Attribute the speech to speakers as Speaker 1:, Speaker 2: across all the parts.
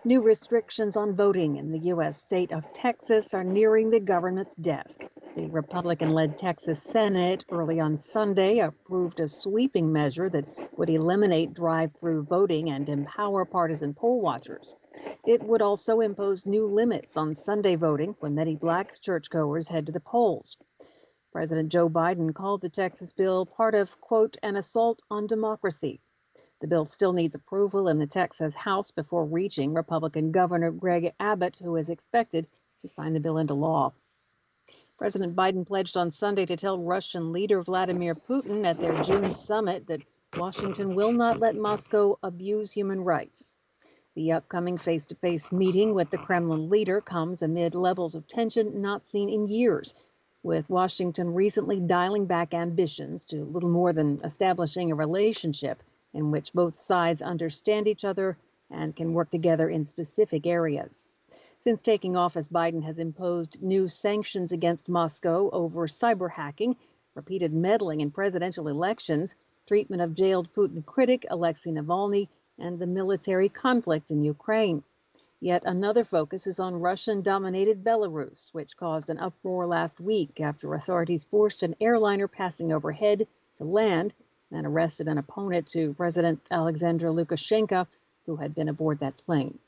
Speaker 1: New restrictions on voting in the U.S. state of Texas are nearing the government's desk. The Republican-led Texas Senate early on Sunday approved a sweeping measure that would eliminate drive-through voting and empower partisan poll watchers. It would also impose new limits on Sunday voting when many black churchgoers head to the polls. President Joe Biden called the Texas bill part of, quote, an assault on democracy. The bill still needs approval in the Texas House before reaching Republican Governor Greg Abbott, who is expected to sign the bill into law. President Biden pledged on Sunday to tell Russian leader Vladimir Putin at their June summit that Washington will not let Moscow abuse human rights. The upcoming face-to-face meeting with the Kremlin leader comes amid levels of tension not seen in years, with Washington recently dialing back ambitions to little more than establishing a relationship in which both sides understand each other and can work together in specific areas. Since taking office, Biden has imposed new sanctions against Moscow over cyber hacking, repeated meddling in presidential elections, treatment of jailed Putin critic Alexei Navalny, and the military conflict in Ukraine. Yet another focus is on Russian-dominated Belarus, which caused an uproar last week after authorities forced an airliner passing overhead to land and arrested an opponent to President Alexander Lukashenko, who had been aboard that plane.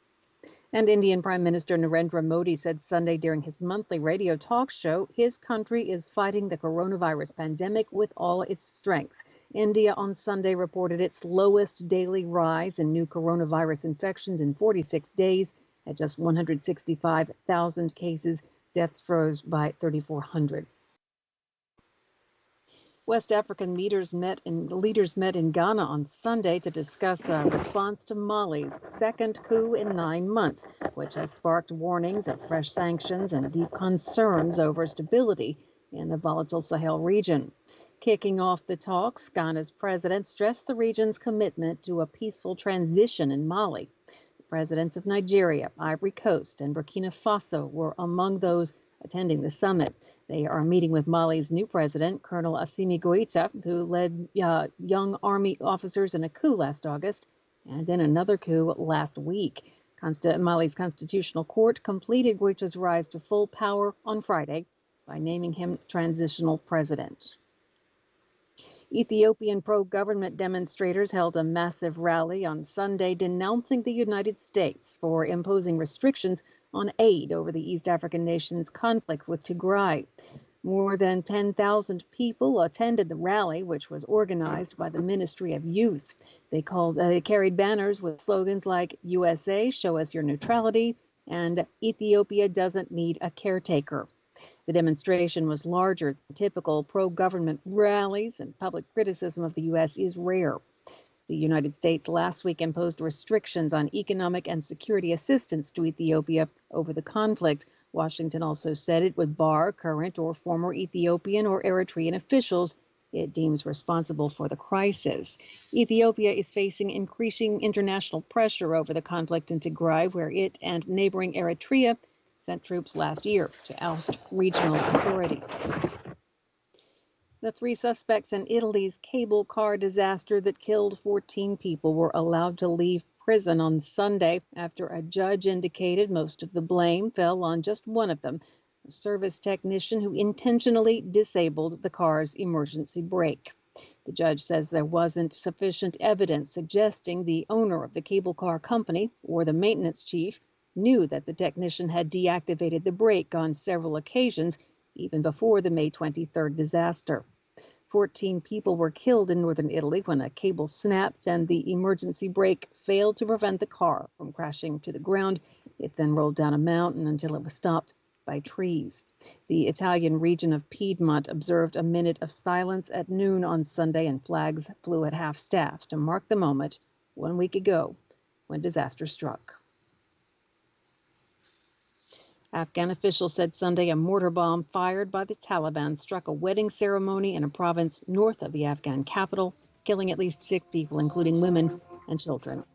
Speaker 1: And Indian Prime Minister Narendra Modi said Sunday during his monthly radio talk show his country is fighting the coronavirus pandemic with all its strength. India on Sunday reported its lowest daily rise in new coronavirus infections in 46 days at just 165,000 cases. Deaths rose by 3,400. West African leaders met in Ghana on Sunday to discuss a response to Mali's second coup in 9 months, which has sparked warnings of fresh sanctions and deep concerns over stability in the volatile Sahel region. Kicking off the talks, Ghana's president stressed the region's commitment to a peaceful transition in Mali. The presidents of Nigeria, Ivory Coast, and Burkina Faso were among those attending the summit. They are meeting with Mali's new president, Colonel Assimi Goïta, who led young army officers in a coup last August and in another coup last week. Mali's constitutional court completed Goïta's rise to full power on Friday by naming him transitional president. Ethiopian pro-government demonstrators held a massive rally on Sunday denouncing the United States for imposing restrictions on aid over the East African nation's conflict with Tigray. More than 10,000 people attended the rally, which was organized by the Ministry of Youth. They carried banners with slogans like USA, show us your neutrality, and Ethiopia doesn't need a caretaker. The demonstration was larger than typical pro-government rallies, and public criticism of the U.S. is rare. The United States last week imposed restrictions on economic and security assistance to Ethiopia over the conflict. Washington also said it would bar current or former Ethiopian or Eritrean officials it deems responsible for the crisis. Ethiopia is facing increasing international pressure over the conflict in Tigray, where it and neighboring Eritrea sent troops last year to oust regional authorities. The 3 suspects in Italy's cable car disaster that killed 14 people were allowed to leave prison on Sunday after a judge indicated most of the blame fell on just one of them, a service technician who intentionally disabled the car's emergency brake. The judge says there wasn't sufficient evidence suggesting the owner of the cable car company or the maintenance chief knew that the technician had deactivated the brake on several occasions even before the May 23rd disaster. 14 people were killed in northern Italy when a cable snapped and the emergency brake failed to prevent the car from crashing to the ground. It then rolled down a mountain until it was stopped by trees. The Italian region of Piedmont observed a minute of silence at noon on Sunday, and flags flew at half-staff to mark the moment 1 week ago when disaster struck. Afghan officials said Sunday a mortar bomb fired by the Taliban struck a wedding ceremony in a province north of the Afghan capital, killing at least 6 people, including women and children.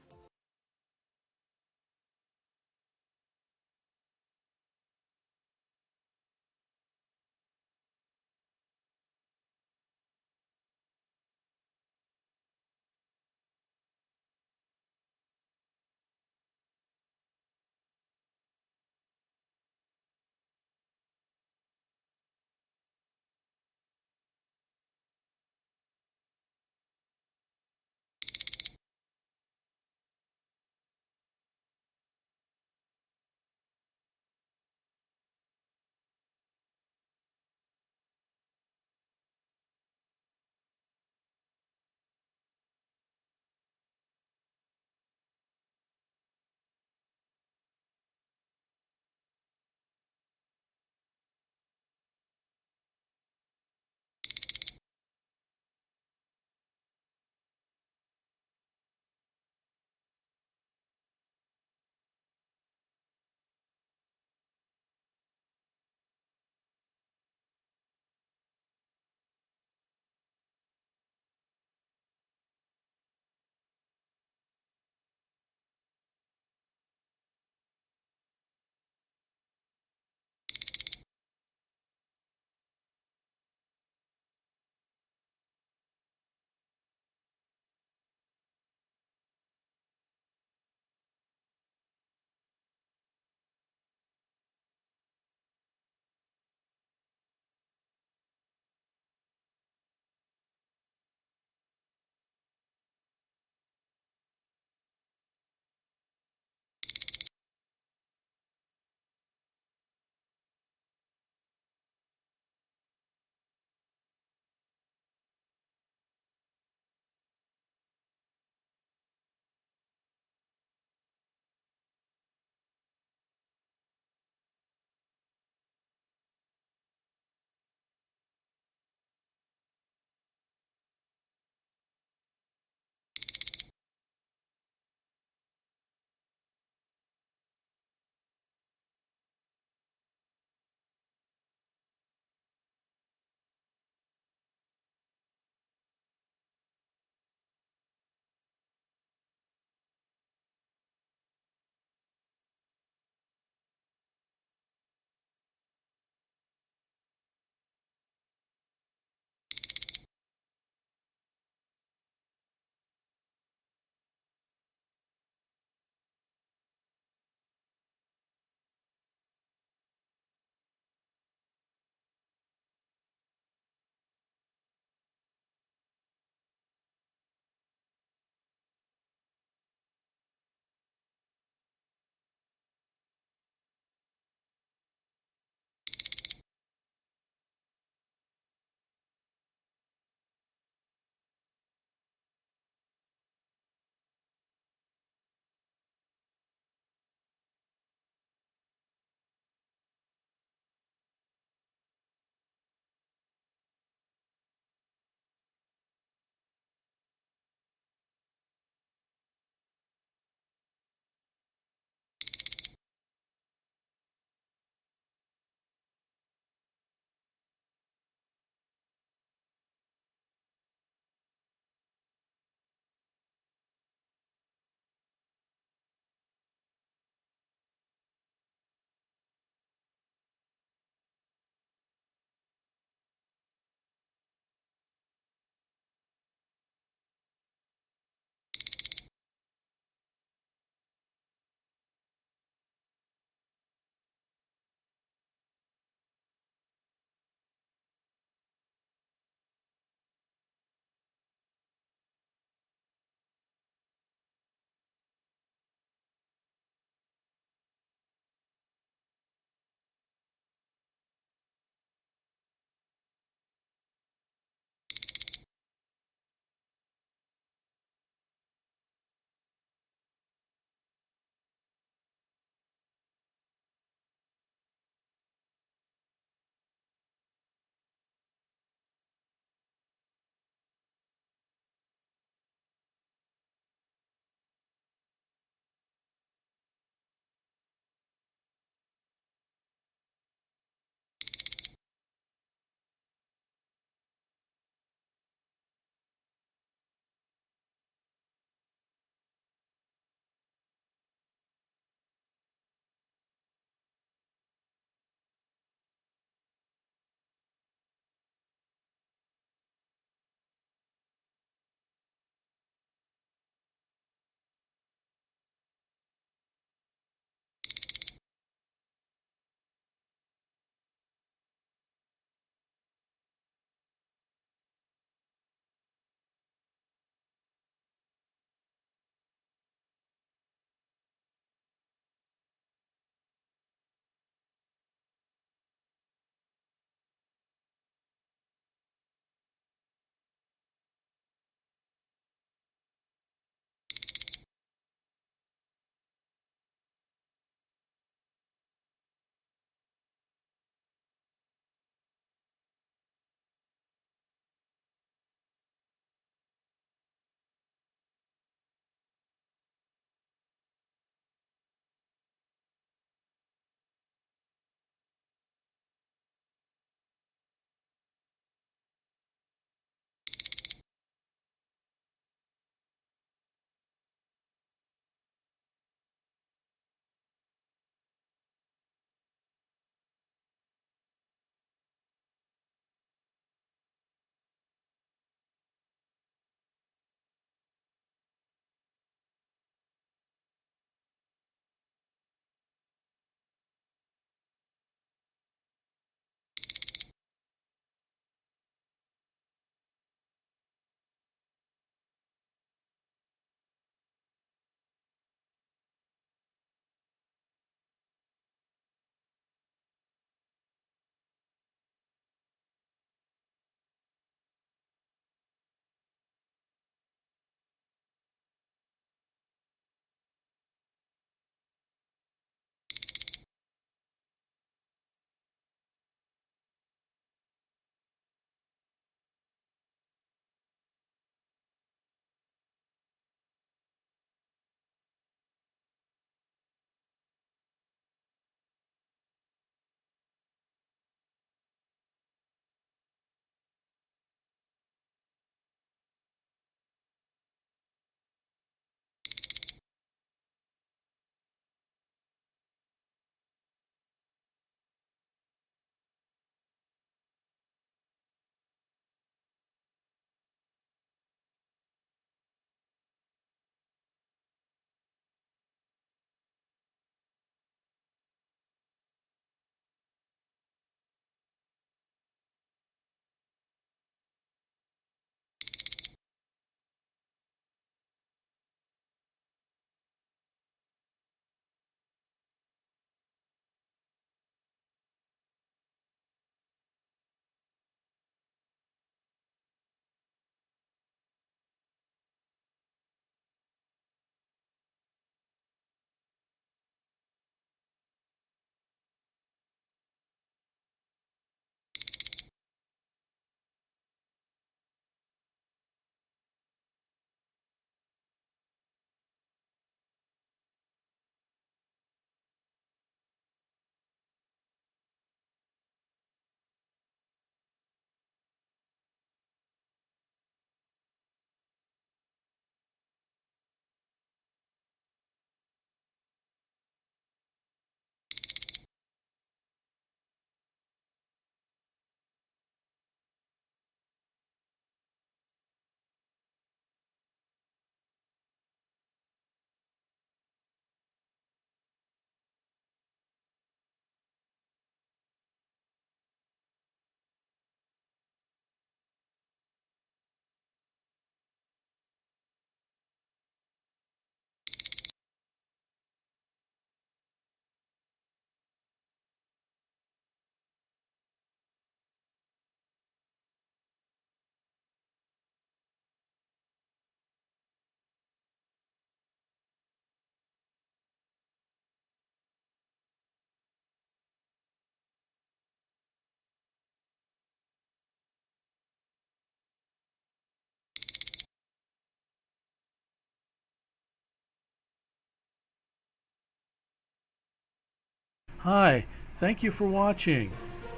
Speaker 2: Hi, thank you for watching.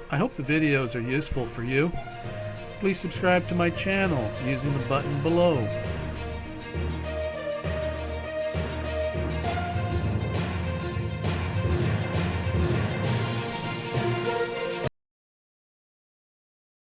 Speaker 2: I hope the videos are useful for you. Please subscribe to my channel using the button below.